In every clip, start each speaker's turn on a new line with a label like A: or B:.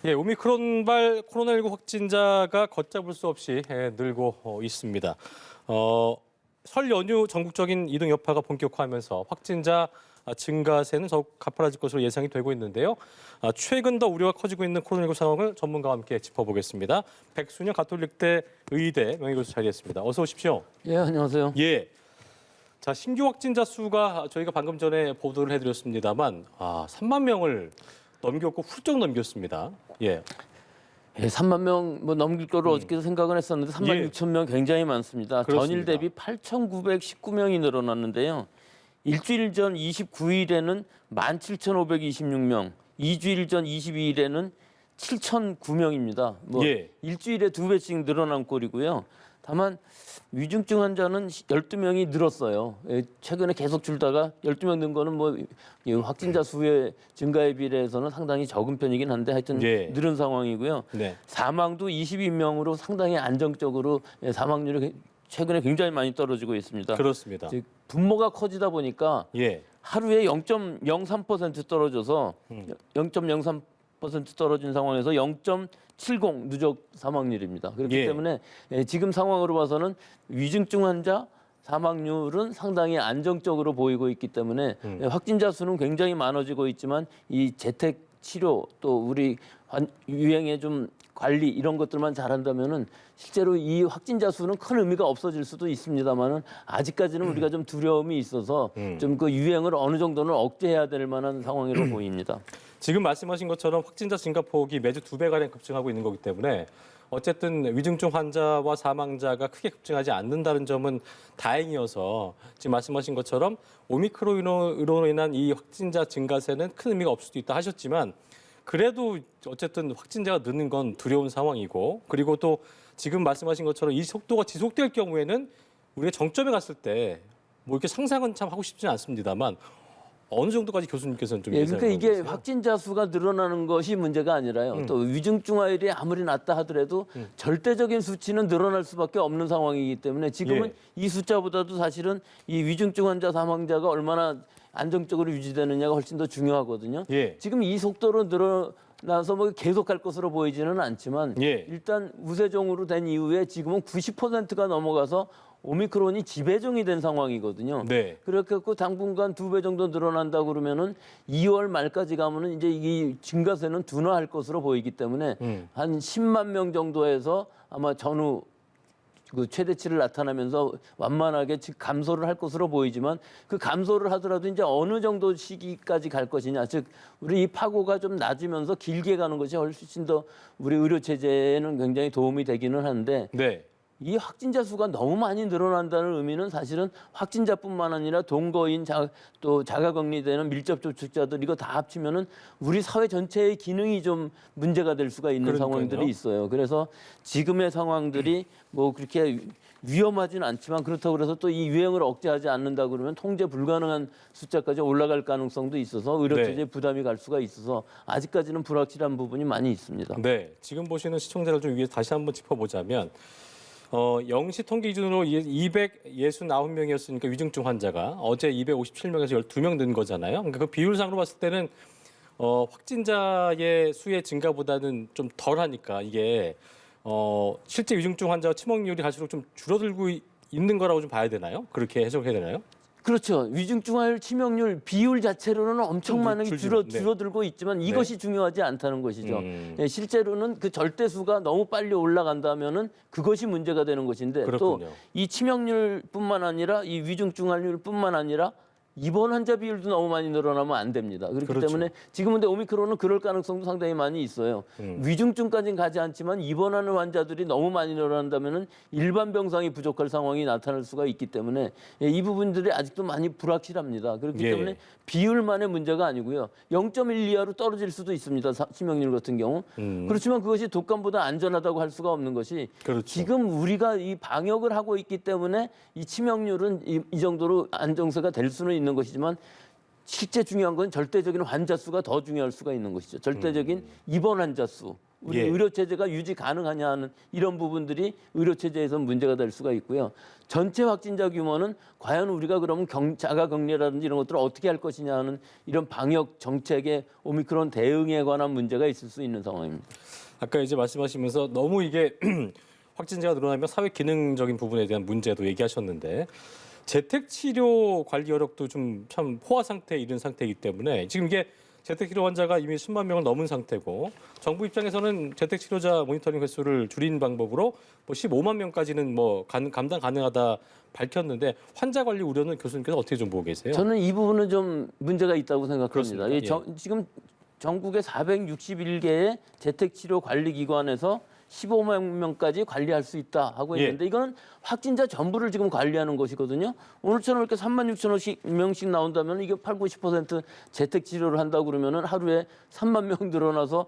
A: 예, 오미크론발 코로나19 확진자가 걷잡을 수 없이 늘고 있습니다. 설 연휴 전국적인 이동 여파가 본격화하면서 확진자 증가세는 더욱 가파라질 것으로 예상이 되고 있는데요. 최근 더 우려가 커지고 있는 코로나19 상황을 전문가와 함께 짚어보겠습니다. 백순영 가톨릭대 의대 명예교수 자리했습니다. 어서 오십시오.
B: 예, 안녕하세요.
A: 예. 자, 신규 확진자 수가 저희가 방금 전에 보도를 해드렸습니다만 3만 명을 넘겼고 훌쩍 넘겼습니다. 예.
B: 예, 3만 명 넘길 거로 어저께도 생각은 했었는데 3만 6천 명 굉장히 많습니다.
A: 그렇습니다.
B: 전일 대비 8,919명이 늘어났는데요. 일주일 전 29일에는 17,526명, 2주일 전 22일에는 7,009명입니다. 일주일에 2배씩 늘어난 꼴이고요. 다만 위중증 환자는 12명이 늘었어요. 최근에 계속 줄다가 12명 는 거는 확진자 수의 증가에 비례해서는 상당히 적은 편이긴 한데 하여튼 늘은 상황이고요. 네. 사망도 22명으로 상당히 안정적으로 사망률이 최근에 굉장히 많이 떨어지고 있습니다.
A: 그렇습니다.
B: 즉 분모가 커지다 보니까 하루에 0.03% 떨어져서 0.03% 떨어진 상황에서 0.70 누적 사망률입니다. 그렇기 때문에 지금 상황으로 봐서는 위중증 환자 사망률은 상당히 안정적으로 보이고 있기 때문에 확진자 수는 굉장히 많아지고 있지만 이 재택 치료 또 우리 유행의 좀 관리 이런 것들만 잘한다면은 실제로 이 확진자 수는 큰 의미가 없어질 수도 있습니다만은 아직까지는 우리가 좀 두려움이 있어서 좀 그 유행을 어느 정도는 억제해야 될 만한 상황으로 보입니다.
A: 지금 말씀하신 것처럼 확진자 증가폭이 매주 2배가량 급증하고 있는 거기 때문에 어쨌든 위중증 환자와 사망자가 크게 급증하지 않는다는 점은 다행이어서 지금 말씀하신 것처럼 오미크론으로 인한 이 확진자 증가세는 큰 의미가 없을 수도 있다 하셨지만 그래도 어쨌든 확진자가 느는 건 두려운 상황이고 그리고 또 지금 말씀하신 것처럼 이 속도가 지속될 경우에는 우리가 정점에 갔을 때 이렇게 상상은 참 하고 싶지는 않습니다만 어느 정도까지 교수님께서는 좀 예상을
B: 그러니까 이게
A: 하고
B: 확진자 수가 늘어나는 것이 문제가 아니라요. 또 위중증화율이 아무리 낮다 하더라도 절대적인 수치는 늘어날 수밖에 없는 상황이기 때문에 지금은 이 숫자보다도 사실은 이 위중증 환자 사망자가 얼마나 안정적으로 유지되느냐가 훨씬 더 중요하거든요. 지금 이 속도로 늘어나서 계속 갈 것으로 보이지는 않지만 일단 우세종으로 된 이후에 지금은 90%가 넘어가서 오미크론이 지배종이 된 상황이거든요. 그렇게 해서 당분간 2배 정도 늘어난다 그러면은 2월 말까지 가면은 이제 이 증가세는 둔화할 것으로 보이기 때문에 한 10만 명 정도에서 아마 전후 그 최대치를 나타나면서 완만하게 감소를 할 것으로 보이지만 그 감소를 하더라도 이제 어느 정도 시기까지 갈 것이냐, 즉 우리 이 파고가 좀 낮으면서 길게 가는 것이 훨씬 더 우리 의료 체제에는 굉장히 도움이 되기는 하는데. 이 확진자 수가 너무 많이 늘어난다는 의미는 사실은 확진자뿐만 아니라 동거인 또 자가격리되는 밀접 접촉자들 이거 다 합치면은 우리 사회 전체의 기능이 좀 문제가 될 수가 있는 상황들이 있어요. 그래서 지금의 상황들이 그렇게 위험하지는 않지만 그렇다고 해서 또 이 유행을 억제하지 않는다 그러면 통제 불가능한 숫자까지 올라갈 가능성도 있어서 의료체제에 부담이 갈 수가 있어서 아직까지는 불확실한 부분이 많이 있습니다.
A: 지금 보시는 시청자를 좀 위해 다시 한번 짚어보자면 0시 통계 기준으로 269명이었으니까 위중증 환자가 어제 257명에서 12명 는 거잖아요. 그러니까 그 비율상으로 봤을 때는 확진자의 수의 증가보다는 좀 덜하니까 이게 실제 위중증 환자와 치명률이 갈수록 좀 줄어들고 있는 거라고 좀 봐야 되나요? 그렇게 해석해야 되나요?
B: 그렇죠. 위중증화율, 치명률 비율 자체로는 엄청 많이 줄어들고 있지만 이것이 중요하지 않다는 것이죠. 실제로는 그 절대수가 너무 빨리 올라간다면은 그것이 문제가 되는 것인데 또 이 치명률뿐만 아니라 이 위중증화율뿐만 아니라 입원 환자 비율도 너무 많이 늘어나면 안 됩니다. 그렇기 때문에 지금은 근데 오미크론은 그럴 가능성도 상당히 많이 있어요. 위중증까지는 가지 않지만 입원하는 환자들이 너무 많이 늘어난다면은 일반 병상이 부족할 상황이 나타날 수가 있기 때문에 이 부분들이 아직도 많이 불확실합니다. 그렇기 때문에 비율만의 문제가 아니고요. 0.1 이하로 떨어질 수도 있습니다. 치명률 같은 경우. 그렇지만 그것이 독감보다 안전하다고 할 수가 없는 것이 지금 우리가 이 방역을 하고 있기 때문에 이 치명률은 이 정도로 안정세가 될 수는 있는 것이지만 실제 중요한 건 절대적인 환자 수가 더 중요할 수가 있는 것이죠. 절대적인 입원 환자 수. 우리
A: 예.
B: 의료 체제가 유지 가능하냐 하는 이런 부분들이 의료 체제에서 문제가 될 수가 있고요. 전체 확진자 규모는 과연 우리가 그러면 자가 격리라든지 이런 것들을 어떻게 할 것이냐 하는 이런 방역 정책의 오미크론 대응에 관한 문제가 있을 수 있는 상황입니다.
A: 아까 이제 말씀하시면서 너무 이게 확진자가 늘어나면 사회 기능적인 부분에 대한 문제도 얘기하셨는데 재택 치료 관리 여력도 좀 참 포화 상태에 이른 상태이기 때문에 지금 이게 재택 치료 환자가 이미 10만 명을 넘은 상태고 정부 입장에서는 재택 치료자 모니터링 횟수를 줄인 방법으로 뭐 15만 명까지는 뭐 감당 가능하다 밝혔는데 환자 관리 우려는 교수님께서 어떻게 좀 보고 계세요?
B: 저는 이 부분은 좀 문제가 있다고 생각합니다.
A: 그렇습니까?
B: 지금 전국에 461개의 재택치료 관리기관에서 15만 명까지 관리할 수 있다 하고 있는데 이거는 확진자 전부를 지금 관리하는 것이거든요. 오늘처럼 이렇게 3만 6천 명씩 나온다면 이게 8, 90% 재택치료를 한다고 그러면은 하루에 3만 명 늘어나서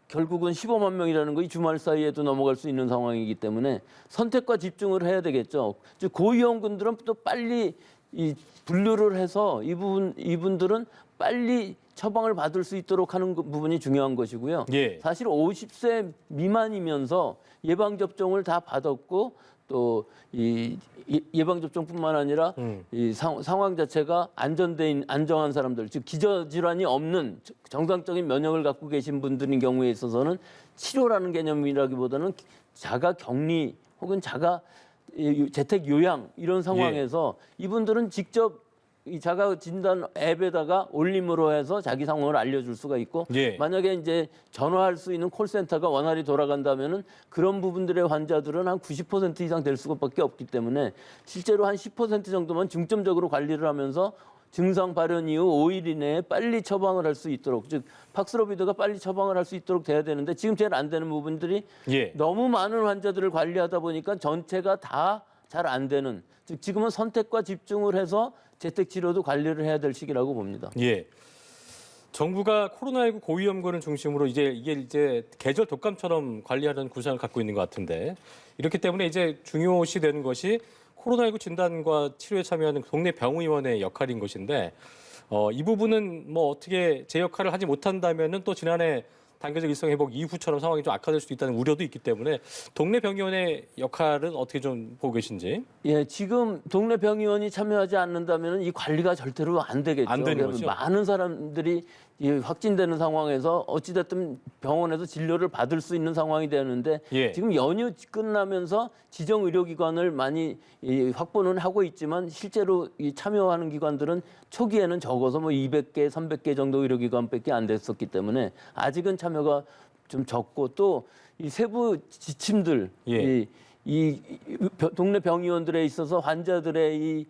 B: 결국은 15만 명이라는 거 이 주말 사이에도 넘어갈 수 있는 상황이기 때문에 선택과 집중을 해야 되겠죠. 즉 고위험군들은 또 빨리 이 분류를 해서 이분들은 빨리 처방을 받을 수 있도록 하는 부분이 중요한 것이고요.
A: 예.
B: 사실 50세 미만이면서 예방 접종을 다 받았고 또 이 예방 접종뿐만 아니라 이 상황 자체가 안정한 사람들, 즉 기저 질환이 없는 정상적인 면역을 갖고 계신 분들인 경우에 있어서는 치료라는 개념이라기보다는 자가 격리 혹은 자가 재택 요양 이런 상황에서 이분들은 직접 이 자가 진단 앱에다가 올림으로 해서 자기 상황을 알려줄 수가 있고 만약에 이제 전화할 수 있는 콜센터가 원활히 돌아간다면은 그런 부분들의 환자들은 한 90% 이상 될 수밖에 없기 때문에 실제로 한 10% 정도만 중점적으로 관리를 하면서 증상 발현 이후 5일 이내에 빨리 처방을 할 수 있도록 즉 팍스로비드가 빨리 처방을 할 수 있도록 돼야 되는데 지금 제일 안 되는 부분들이 너무 많은 환자들을 관리하다 보니까 전체가 다 잘 안 되는 즉 지금은 선택과 집중을 해서 재택 치료도 관리를 해야 될 시기라고 봅니다.
A: 예. 정부가 코로나19 고위험군을 중심으로 이게 계절 독감처럼 관리하려는 구상을 갖고 있는 것 같은데 이렇기 때문에 이제 중요시 되는 것이 코로나19 진단과 치료에 참여하는 동네 병의원의 역할인 것인데 이 부분은 뭐 어떻게 제 역할을 하지 못한다면은 또 지난해 단계적 일상 회복 이후처럼 상황이 좀 악화될 수도 있다는 우려도 있기 때문에 동네 병의원의 역할은 어떻게 좀 보고 계신지?
B: 예, 지금 동네 병의원이 참여하지 않는다면 이 관리가 절대로 안 되겠죠.
A: 안 되는 거죠.
B: 많은 사람들이 이 확진되는 상황에서 어찌됐든 병원에서 진료를 받을 수 있는 상황이 되는데 지금 연휴 끝나면서 지정 의료기관을 많이 확보는 하고 있지만 실제로 이 참여하는 기관들은 초기에는 적어서 뭐 200개, 300개 정도 의료기관밖에 안 됐었기 때문에 아직은 참여가 좀 적고 또 이 세부 지침들 이 동네 병의원들에 있어서 환자들의 이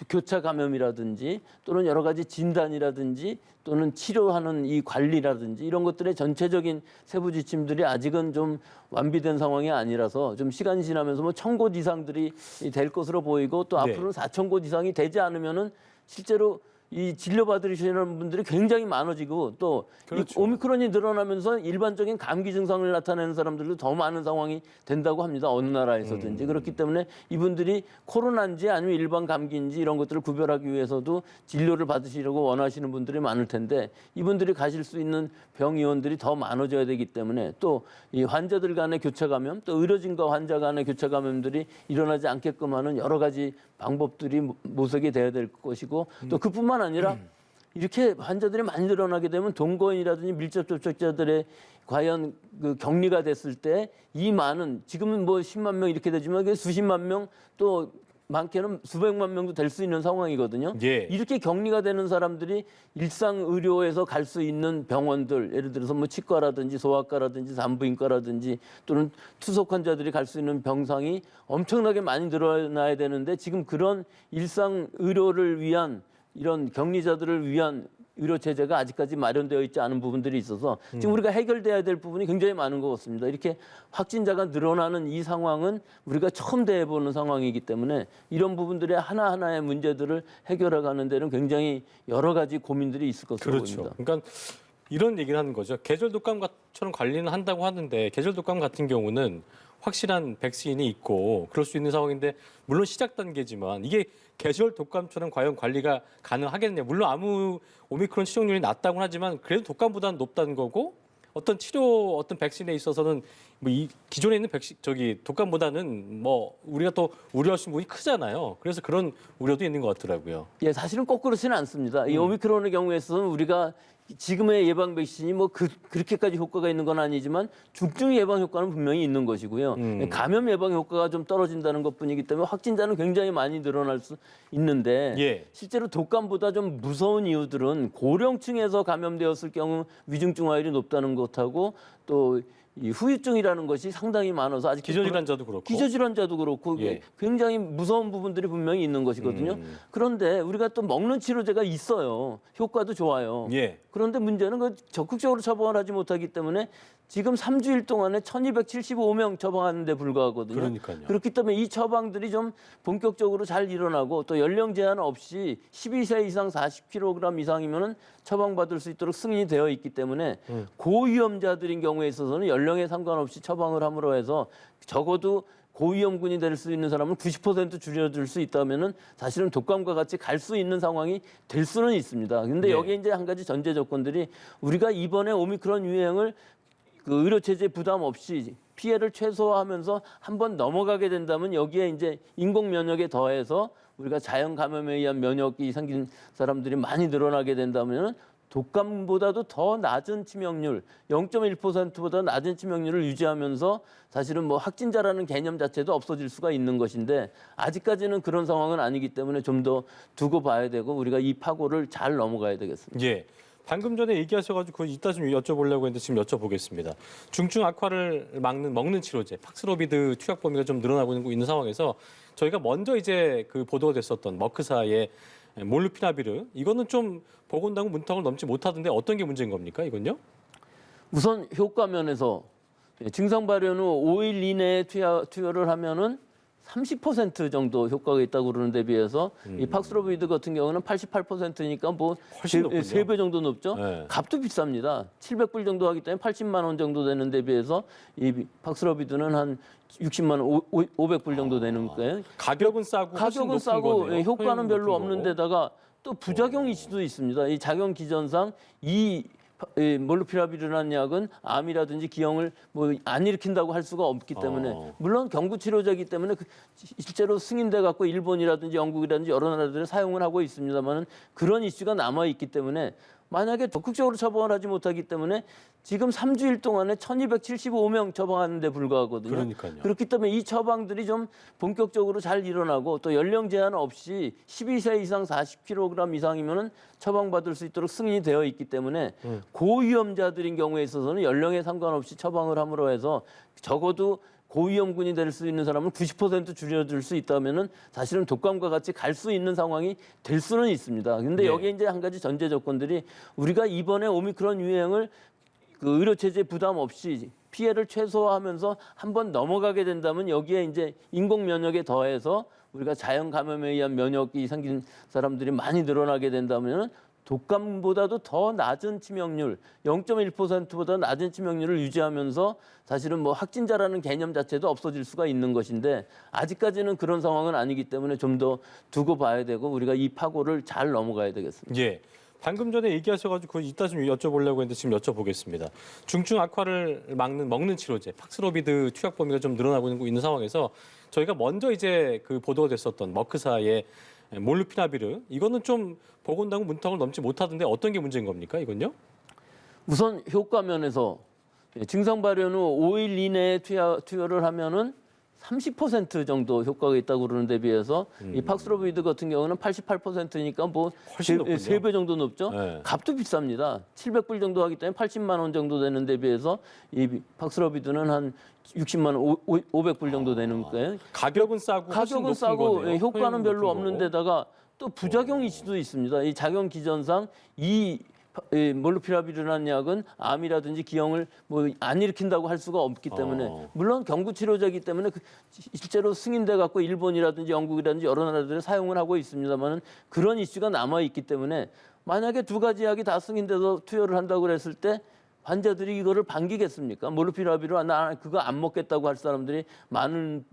B: 교차 감염이라든지 또는 여러 가지 진단이라든지 또는 치료하는 이 관리라든지 이런 것들의 전체적인 세부 지침들이 아직은 좀 완비된 상황이 아니라서 좀 시간이 지나면서 뭐 1,000곳 이상들이 될 것으로 보이고 또 앞으로는 4,000곳 이상이 되지 않으면은 실제로 이 진료받으시는 분들이 굉장히 많아지고 또 이 오미크론이 늘어나면서 일반적인 감기 증상을 나타내는 사람들도 더 많은 상황이 된다고 합니다. 어느 나라에서든지. 그렇기 때문에 이분들이 코로나인지 아니면 일반 감기인지 이런 것들을 구별하기 위해서도 진료를 받으시려고 원하시는 분들이 많을 텐데 이분들이 가실 수 있는 병의원들이 더 많아져야 되기 때문에 또 이 환자들 간의 교차 감염 또 의료진과 환자 간의 교차 감염들이 일어나지 않게끔 하는 여러 가지 방법들이 모색이 돼야 될 것이고 또 그뿐만 아니라 이렇게 환자들이 많이 늘어나게 되면 동거인이라든지 밀접 접촉자들의 과연 그 격리가 됐을 때 이 많은 지금은 뭐 10만 명 이렇게 되지만 그게 수십만 명 또 많게는 수백만 명도 될 수 있는 상황이거든요. 이렇게 격리가 되는 사람들이 일상 의료에서 갈 수 있는 병원들 예를 들어서 뭐 치과라든지 소아과라든지 산부인과라든지 또는 투석 환자들이 갈 수 있는 병상이 엄청나게 많이 늘어나야 되는데 지금 그런 일상 의료를 위한 이런 격리자들을 위한 의료 체제가 아직까지 마련되어 있지 않은 부분들이 있어서 지금 우리가 해결돼야 될 부분이 굉장히 많은 것 같습니다. 이렇게 확진자가 늘어나는 이 상황은 우리가 처음 대해보는 상황이기 때문에 이런 부분들의 하나하나의 문제들을 해결해가는 데는 굉장히 여러 가지 고민들이 있을 것으로 보입니다.
A: 그러니까 이런 얘기를 하는 거죠. 계절 독감처럼 관리는 한다고 하는데 계절 독감 같은 경우는 확실한 백신이 있고 그럴 수 있는 상황인데 물론 시작 단계지만 이게 계절 독감처럼 과연 관리가 가능하겠느냐. 물론 아무 오미크론 치정률이 낮다고는 하지만 그래도 독감보다는 높다는 거고 어떤 치료, 어떤 백신에 있어서는 뭐 이 기존에 있는 백신 독감보다는 뭐 우리가 또 우려하신 부분이 크잖아요. 그래서 그런 우려도 있는 것 같더라고요.
B: 예, 사실은 꼭 그렇지는 않습니다. 이 오미크론의 경우에 있어서는 우리가 지금의 예방 백신이 뭐 그렇게까지 효과가 있는 건 아니지만 중증 예방 효과는 분명히 있는 것이고요. 감염 예방 효과가 좀 떨어진다는 것뿐이기 때문에 확진자는 굉장히 많이 늘어날 수 있는데
A: 예.
B: 실제로 독감보다 좀 무서운 이유들은 고령층에서 감염되었을 경우 위중증 화율이 높다는 것하고 또 이 후유증이라는 것이 상당히 많아서 아직
A: 기저질환자도 그렇고.
B: 기저질환자도 그렇고
A: 예.
B: 굉장히 무서운 부분들이 분명히 있는 것이거든요. 그런데 우리가 또 먹는 치료제가 있어요. 효과도 좋아요.
A: 예.
B: 그런데 문제는 그 적극적으로 처방을 하지 못하기 때문에 지금 3주일 동안에 1,275명 처방하는데 불과하거든요.
A: 그러니까요.
B: 그렇기 때문에 이 처방들이 좀 본격적으로 잘 일어나고 또 연령 제한 없이 12세 이상 40kg 이상이면은 처방받을 수 있도록 승인이 되어 있기 때문에 고위험자들인 경우에 있어서는 연령에 상관없이 처방을 함으로 해서 적어도 고위험군이 될 수 있는 사람은 90% 줄여줄 수 있다면은 사실은 독감과 같이 갈 수 있는 상황이 될 수는 있습니다. 근데
A: 네.
B: 여기에 이제 한 가지 전제 조건들이 우리가 이번에 오미크론 유행을 그 의료 체제 부담 없이 피해를 최소화하면서 한번 넘어가게 된다면 여기에 이제 인공 면역에 더해서 우리가 자연 감염에 의한 면역이 생긴 사람들이 많이 늘어나게 된다면 독감보다도 더 낮은 치명률, 0.1%보다 낮은 치명률을 유지하면서 사실은 뭐 확진자라는 개념 자체도 없어질 수가 있는 것인데 아직까지는 그런 상황은 아니기 때문에 좀 더 두고 봐야 되고 우리가 이 파고를 잘 넘어가야 되겠습니다.
A: 예. 방금 전에 얘기하셔가지고 이따 좀 여쭤보려고 했는데 지금 여쭤보겠습니다. 중증 악화를 먹는 치료제 팍스로비드 투약 범위가 좀 늘어나고 있는 상황에서 저희가 먼저 이제 그 보도가 됐었던 머크사의 몰누피라비르 이거는 좀 보건당국 문턱을 넘지 못하던데 어떤 게 문제인 겁니까? 이건요?
B: 우선 효과 면에서 증상 발현 후 5일 이내에 투여를 하면은 30% 정도 효과가 있다고 그러는 데 비해서 이 팍스로비드 같은 경우는 88%니까 뭐
A: 훨씬 높군요.
B: 3배 정도 높죠.
A: 네.
B: 값도 비쌉니다. 700불 정도 하기 때문에 80만 원 정도 되는 데 비해서 이 팍스로비드는 한 60만 원, 500불 정도 되는 거예요.
A: 가격은 싸고 훨씬
B: 가격은
A: 높은
B: 싸고
A: 거네요.
B: 효과는 별로
A: 높은
B: 없는
A: 거고.
B: 데다가 또 부작용이 수도 있습니다. 이 작용 기전상 이 몰누피라비르라는 약은 암이라든지 기형을 뭐 안 일으킨다고 할 수가 없기 때문에 물론 경구 치료제이기 때문에 실제로 승인돼 갖고 일본이라든지 영국이라든지 여러 나라들이 사용을 하고 있습니다만은 그런 이슈가 남아 있기 때문에 만약에 적극적으로 처방을 하지 못하기 때문에 지금 3주일 동안에 1,275명 처방하는데 불과하거든요.
A: 그러니까요.
B: 그렇기 때문에 이 처방들이 좀 본격적으로 잘 일어나고 또 연령 제한 없이 12세 이상 40kg 이상이면은 처방받을 수 있도록 승인이 되어 있기 때문에 고위험자들인 경우에 있어서는 연령에 상관없이 처방을 함으로 해서 적어도 고위험군이 될 수 있는 사람은 90% 줄여줄 수 있다면은 사실은 독감과 같이 갈 수 있는 상황이 될 수는 있습니다. 근데
A: 네.
B: 여기에 이제 한 가지 전제 조건들이 우리가 이번에 오미크론 유행을 그 의료 체제 부담 없이 피해를 최소화하면서 한번 넘어가게 된다면 여기에 이제 인공 면역에 더해서 우리가 자연 감염에 의한 면역이 생긴 사람들이 많이 늘어나게 된다면 독감보다도 더 낮은 치명률, 0.1%보다 낮은 치명률을 유지하면서 사실은 뭐 확진자라는 개념 자체도 없어질 수가 있는 것인데 아직까지는 그런 상황은 아니기 때문에 좀 더 두고 봐야 되고 우리가 이 파고를 잘 넘어가야 되겠습니다.
A: 예. 방금 전에 얘기하셔가지고 이따 좀 여쭤보려고 했는데 지금 여쭤보겠습니다. 중증 악화를 먹는 치료제 팍스로비드 투약 범위가 좀 늘어나고 있는 상황에서 저희가 먼저 이제 그 보도가 됐었던 머크사의 몰누피라비르 이거는 좀 보건당국 문턱을 넘지 못하던데 어떤 게 문제인 겁니까? 이건요?
B: 우선 효과 면에서 증상 발현 후 5일 이내에 투여를 하면은 30% 정도 효과가 있다고 그러는 데 비해서 이 팍스로비드 같은 경우는 88%니까 뭐
A: 훨씬 높군요.
B: 3배 정도 높죠.
A: 네.
B: 값도 비쌉니다. 700불 정도 하기 때문에 80만 원 정도 되는 데 비해서 이 팍스로비드는 한 60만 원, 500불 정도 되는 거예요.
A: 가격은 싸고 훨씬
B: 가격은
A: 높은
B: 싸고
A: 거네요.
B: 효과는 별로
A: 높은
B: 없는
A: 거고.
B: 데다가 또 부작용이 수도 있습니다. 이 작용 기전상 이 몰누피라비르라는 약은 암이라든지 기형을 뭐 안 일으킨다고 할 수가 없기 때문에 물론 경구 치료제이기 때문에 실제로 승인돼 갖고 일본이라든지 영국이라든지 여러 나라들이 사용을 하고 있습니다만은 그런 이슈가 남아 있기 때문에 만약에 두 가지 약이 다 승인돼서 투여를 한다고 그랬을 때 환자들이 이거를 반기겠습니까? 몰누피라비르 나 그거 안 먹겠다고 할 사람들이 많은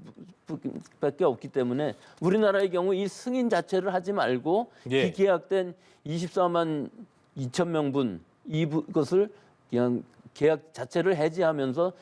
B: 밖에 없기 때문에 우리나라의 경우 이 승인 자체를 하지 말고
A: 예.
B: 기계약된 24만 2천 명분 이것을 그냥 계약 자체를 해지하면서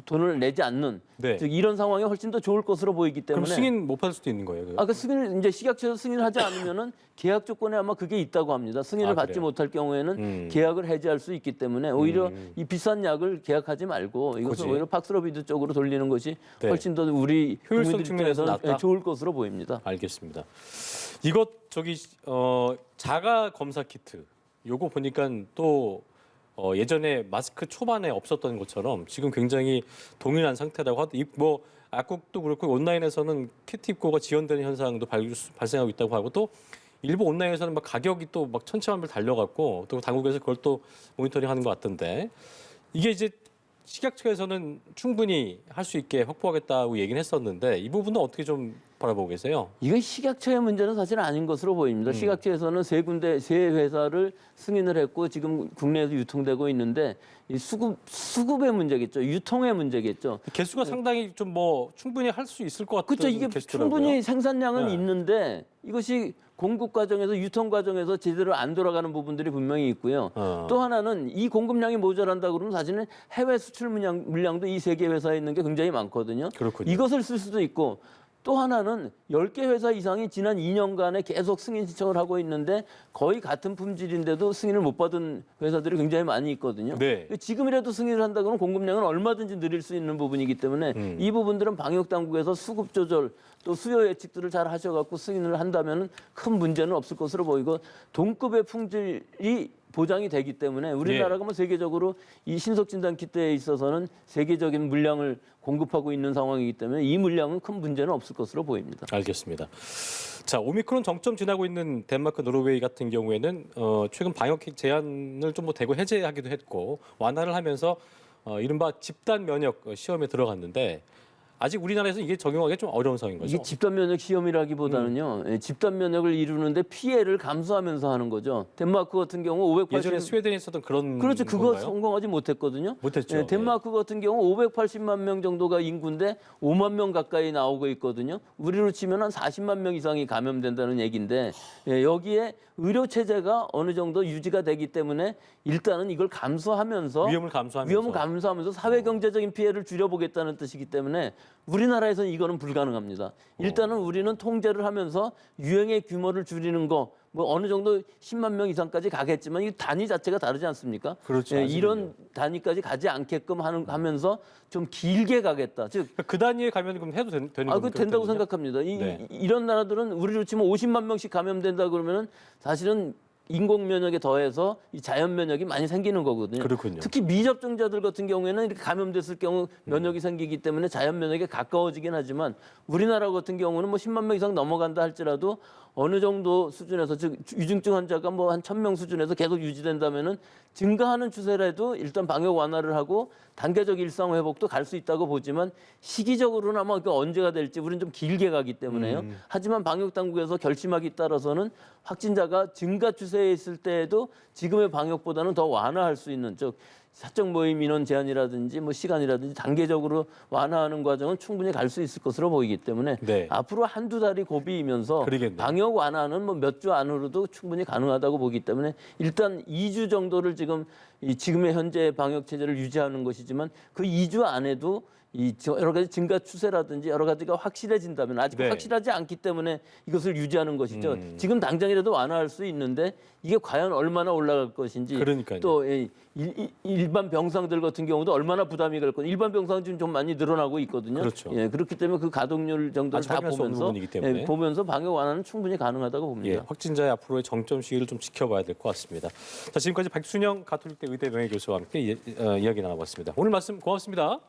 B: 돈을 내지 않는
A: 네.
B: 즉 이런 상황이 훨씬 더 좋을 것으로 보이기
A: 그럼
B: 때문에
A: 승인 못 받을 수도 있는 거예요.
B: 그 승인을 이제 식약처에서 승인하지 않으면은 계약 조건에 아마 그게 있다고 합니다. 승인을 받지
A: 그래요?
B: 못할 경우에는 계약을 해지할 수 있기 때문에 오히려 이 비싼 약을 계약하지 말고 이것을
A: 그치.
B: 오히려 팍스러비드 쪽으로 돌리는 것이
A: 네.
B: 훨씬 더 우리
A: 효율성
B: 국민들
A: 측면에서
B: 입장에서는
A: 낫다?
B: 좋을 것으로 보입니다.
A: 알겠습니다. 이것 자가 검사 키트 요거 보니까 또 예전에 마스크 초반에 없었던 것처럼 지금 굉장히 동일한 상태라고 하도 뭐 약국도 그렇고 온라인에서는 키트 입고가 지연되는 현상도 발생하고 있다고 하고 또 일부 온라인에서는 막 가격이 또 막 천차만별 달려갔고 또 당국에서 그걸 또 모니터링하는 것 같던데 이게 이제 식약처에서는 충분히 할 수 있게 확보하겠다고 얘기는 했었는데 이 부분은 어떻게 좀 바라보고 계세요?
B: 이건 식약처의 문제는 사실 아닌 것으로 보입니다. 식약처에서는 세 회사를 승인을 했고 지금 국내에서 유통되고 있는데 이 수급의 문제겠죠. 유통의 문제겠죠.
A: 개수가 상당히 좀 뭐 충분히 할 수 있을 것 같은
B: 그렇죠. 이게
A: 개수더라고요.
B: 충분히 생산량은
A: 네.
B: 있는데 이것이 공급 과정에서 유통 과정에서 제대로 안 돌아가는 부분들이 분명히 있고요. 또 하나는 이 공급량이 모자란다 그러면 사실은 해외 수출 물량도 이 세 개 회사에 있는 게 굉장히 많거든요.
A: 그렇군요.
B: 이것을 쓸 수도 있고 또 하나는 10개 회사 이상이 지난 2년간에 계속 승인 신청을 하고 있는데 거의 같은 품질인데도 승인을 못 받은 회사들이 굉장히 많이 있거든요.
A: 네.
B: 지금이라도 승인을 한다 그러면 공급량은 얼마든지 늘릴 수 있는 부분이기 때문에 이 부분들은 방역 당국에서 수급 조절 또 수요 예측들을 잘 하셔갖고 승인을 한다면 큰 문제는 없을 것으로 보이고 동급의 품질이 보장이 되기 때문에 우리나라가 뭐 세계적으로 이 신속 진단 키트에 있어서는 세계적인 물량을 공급하고 있는 상황이기 때문에 이 물량은 큰 문제는 없을 것으로 보입니다.
A: 알겠습니다. 자, 오미크론 정점 지나고 있는 덴마크, 노르웨이 같은 경우에는 최근 방역 제한을 좀 뭐 대거 해제하기도 했고 완화를 하면서 이른바 집단 면역 시험에 들어갔는데 아직 우리나라에서 이게 적용하기 좀 어려운 상황인 거죠.
B: 이게 집단 면역 시험이라기보다는요. 집단 면역을 이루는데 피해를 감수하면서 하는 거죠. 덴마크 같은 경우 580
A: 예전에 스웨덴에 있었던 그런
B: 그렇죠. 그거
A: 건가요?
B: 성공하지 못했거든요.
A: 못했죠.
B: 덴마크 같은 경우 580만 명 정도가 인구인데 5만 명 가까이 나오고 있거든요. 우리로 치면 한 40만 명 이상이 감염된다는 얘기인데 여기에 의료 체제가 어느 정도 유지가 되기 때문에 일단은 이걸 감수하면서
A: 위험을 감수하면서
B: 사회 경제적인 피해를 줄여보겠다는 뜻이기 때문에 우리나라에서는 이거는 불가능합니다. 일단은 우리는 통제를 하면서 유행의 규모를 줄이는 거 뭐 어느 정도 10만 명 이상까지 가겠지만 이 단위 자체가 다르지 않습니까?
A: 그렇죠.
B: 이런 단위까지 가지 않게끔 하면서 좀 길게 가겠다. 즉
A: 그 단위에 가면 그럼 해도 되는 겁니까?
B: 그 된다고
A: 그때는요?
B: 생각합니다.
A: 네.
B: 이런 나라들은 우리로 치면 50만 명씩 감염된다 그러면은 사실은 인공 면역에 더해서 이 자연 면역이 많이 생기는 거거든요.
A: 그렇군요.
B: 특히 미접종자들 같은 경우에는 이렇게 감염됐을 경우 면역이 생기기 때문에 자연 면역에 가까워지긴 하지만 우리나라 같은 경우는 뭐 10만 명 이상 넘어간다 할지라도 어느 정도 수준에서 즉 위중증 환자가 뭐 한 1,000명 수준에서 계속 유지된다면은 증가하는 추세라도 일단 방역 완화를 하고 단계적 일상 회복도 갈 수 있다고 보지만 시기적으로는 아마 그 언제가 될지 우리는 좀 길게 가기 때문에요. 하지만 방역 당국에서 결심하기 따라서는 확진자가 증가 추세에 있을 때에도 지금의 방역보다는 더 완화할 수 있는 즉 사적 모임 인원 제한이라든지 뭐 시간이라든지 단계적으로 완화하는 과정은 충분히 갈 수 있을 것으로 보이기 때문에
A: 네.
B: 앞으로 한두 달이 고비이면서
A: 그러겠네요.
B: 방역 완화는 뭐 몇 주 안으로도 충분히 가능하다고 보기 때문에 일단 2주 정도를 지금의 현재 방역 체제를 유지하는 것이지만 그 2주 안에도 이 여러 가지 증가 추세라든지 여러 가지가 확실해진다면 아직
A: 네.
B: 확실하지 않기 때문에 이것을 유지하는 것이죠. 지금 당장이라도 완화할 수 있는데 이게 과연 얼마나 올라갈 것인지
A: 그러니까요.
B: 또 일반 병상들 같은 경우도 얼마나 부담이 갈 건지 일반 병상 지금 좀 많이 늘어나고 있거든요.
A: 그렇죠.
B: 그렇기 때문에 그 가동률 정도를
A: 아직
B: 다
A: 확인할 수 없는
B: 보면서
A: 부분이기 때문에.
B: 보면서 방역 완화는 충분히 가능하다고 봅니다.
A: 예, 확진자의 앞으로의 정점 시기를 좀 지켜봐야 될 것 같습니다. 자, 지금까지 박순영 가톨릭대 의대 명예교수와 함께 이야기 나눠봤습니다. 오늘 말씀 고맙습니다.